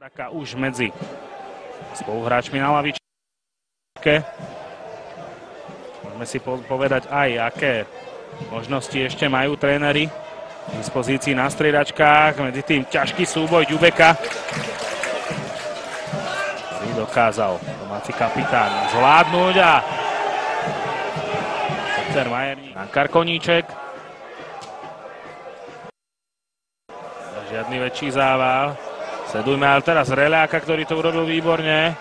Traka už medzi spoluhráčmi na lavičke. Môžeme si povedať aj, aké možnosti ešte majú tréneri v dispozícii na striedačkách. Medzi tým ťažký súboj Ďubeka, ktorý dokázal domáci kapitán zvládnuť a Peter Majerník na Karkoníček. Žiadny väčší zával. Sledujme ale teraz Reľáka, ktorý to urobil výborne.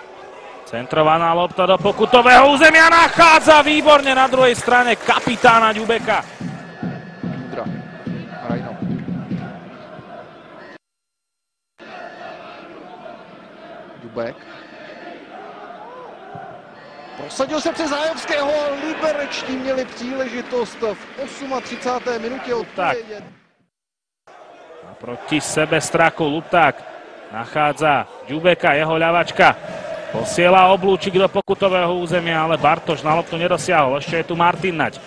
Centrovaná lopta do pokutového územia, nachádza výborne na druhej strane kapitána Ďubeka. Judra, Rajno. Ďubek. Prosadil se přes Zájovského, liberečtí měli příležitost v 38. minutě odpovědět. Proti sebe Straku Lupták nachádza Ďubeka, jeho ľavačka posiela oblúčik do pokutového územia, ale Bartoš na loptu nedosiahol. Ešte je tu Martin Naď.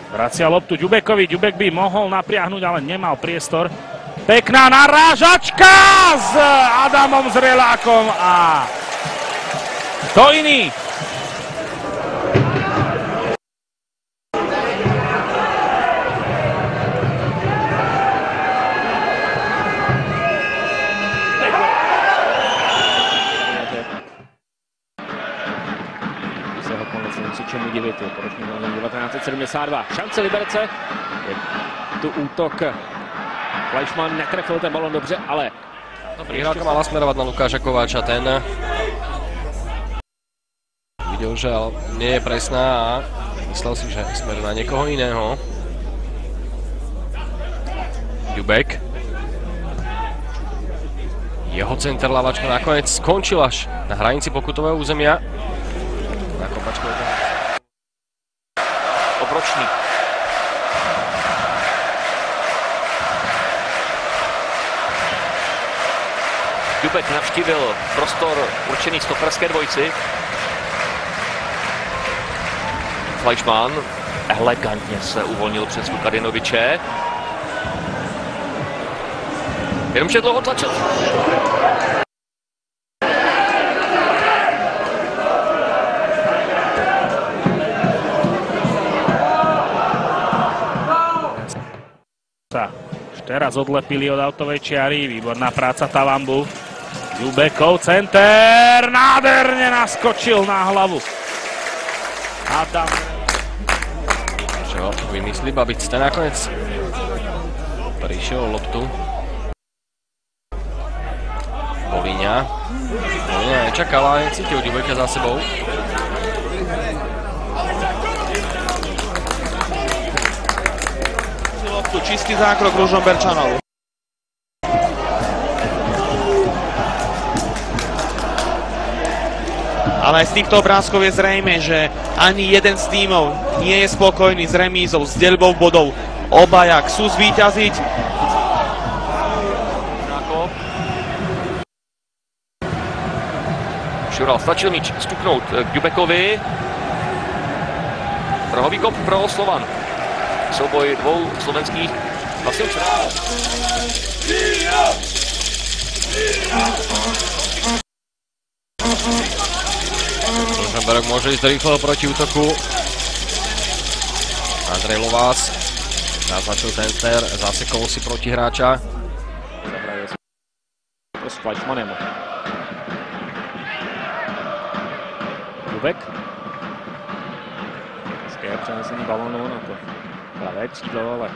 Vracia loptu Ďubekovi, Ďubek by mohol napriahnuť, ale nemal priestor. Pekná narážačka s Adamom Zrelákom a kto iný? Čemu divit, je poročný 1972. Šance Liberce. Je tu útok. Fleischmann netrefil ten balon dobře, ale... Prihrávka mala smerovať na Lukáša Kováča, ten videl, že nie je presná a myslel si, že smeruje na niekoho iného. Ďubek. Jeho center lavačka nakoniec skončil až na hranici pokutového územia. Na kopačku je to obročný. Ďubek navštívil prostor určený stoperské dvojci. Fleischmann elegantně se uvolnil přes Vukadinoviče. Jenomže dlouho tlačil. Už teraz odlepili od autovej čiary, výborná práca Tavambu. Ďubekov center, nádherne naskočil na hlavu. A tam... Čo vymyslí Babic, ten nakoniec prišiel o loptu. Bolíňa nečakala, necítil Ďubeka za sebou. Čistý zákrok Ružomberčanov. Ale aj z týchto obrázkov je zrejme, že ani jeden z tímov nie je spokojný s remízou, s deľbou bodov. Obaja chcú zvíťaziť. Šural stačil míč stuknout k Ďubekovi. Prahový kop pro Slovan. Souboj dvou slovenských nasilčů. Rosenberg môže ísť rýchlo proti útoku. Andrej Lovás naznačil center, zasekol si protihráča. S Fleischmannem. Ďubek. Hezké přenesení balónu na to pravé křídlo, ale...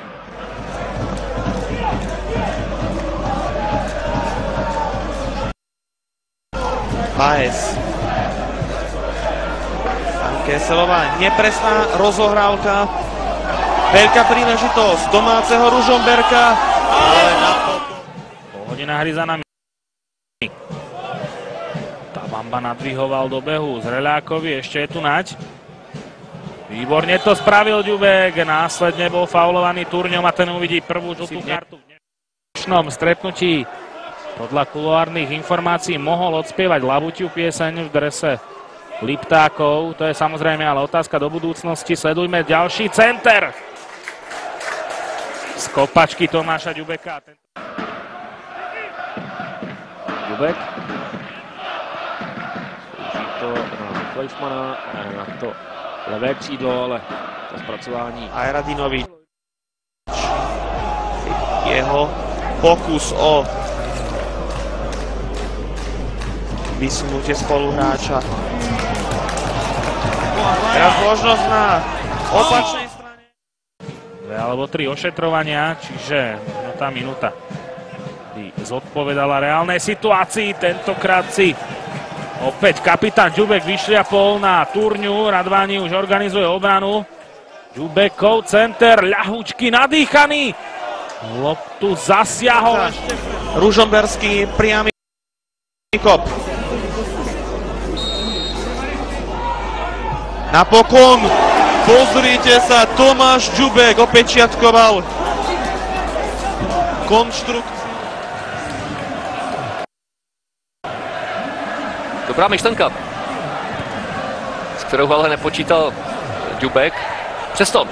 Baez. Keselová nepresná rozohrávka. Veľká príležitosť domáceho Ružomberka. Ale na to... Polhodina hry za nami. Tavamba nadvihoval do behu Zreľákovi, ešte je tu Naď. Výborne to spravil Ďubek, následne bol faulovaný Turňom a ten uvidí prvú žltú kartu. V dnešnom stretnutí podľa kuloárnych informácií mohol odspievať Labuťu pieseň v drese Liptákov. To je samozrejme ale otázka do budúcnosti. Sledujme ďalší center. Z kopačky Tomáša Ďubeka. Ďubek. Skouší to na Fleischmana, na to levé křídlo, ale to zpracování. Ajradinovič. Jeho pokus o vysunutie spoluhráča. Teraz možnosť na opačnej strane. 2 alebo 3 ošetrovania, čiže tá minúta by zodpovedala reálnej situácii. Tentokrát si opäť kapitán Ďubek vyšliapol na Turňu. Radváni už organizuje obranu. Ďubekov center, ľahúčky, nadýchaný. Loptu zasiahol. Ružomberský priamy kop. Napokon, pozrite sa, Tomáš Ďubek opečiatkoval konštrukciu. Dobrá myšlenka, s kterou ale nepočítal Ďubek. Přesto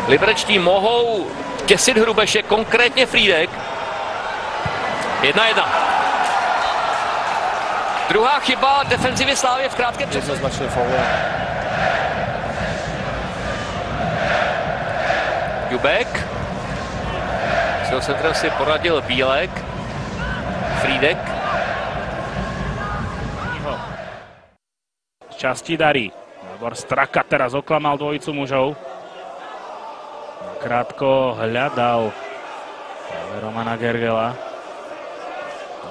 liberečtí mohou těsit Hrubeše, konkrétně Frýdek. 1-1. Druhá chyba defenzivy Slávie v krátkém čase. Ďubek. S centrem si poradil Bílek. Frýdek. Časti darí. Libor Straka teraz oklamal dvojicu mužov. Krátko hľadal Romana Gergela.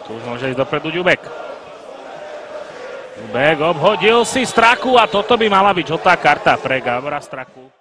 Tu už môže ísť dopredu Ďubek. Ďubek obhodil si Straku a toto by mala byť žltá karta pre Gábora Straku.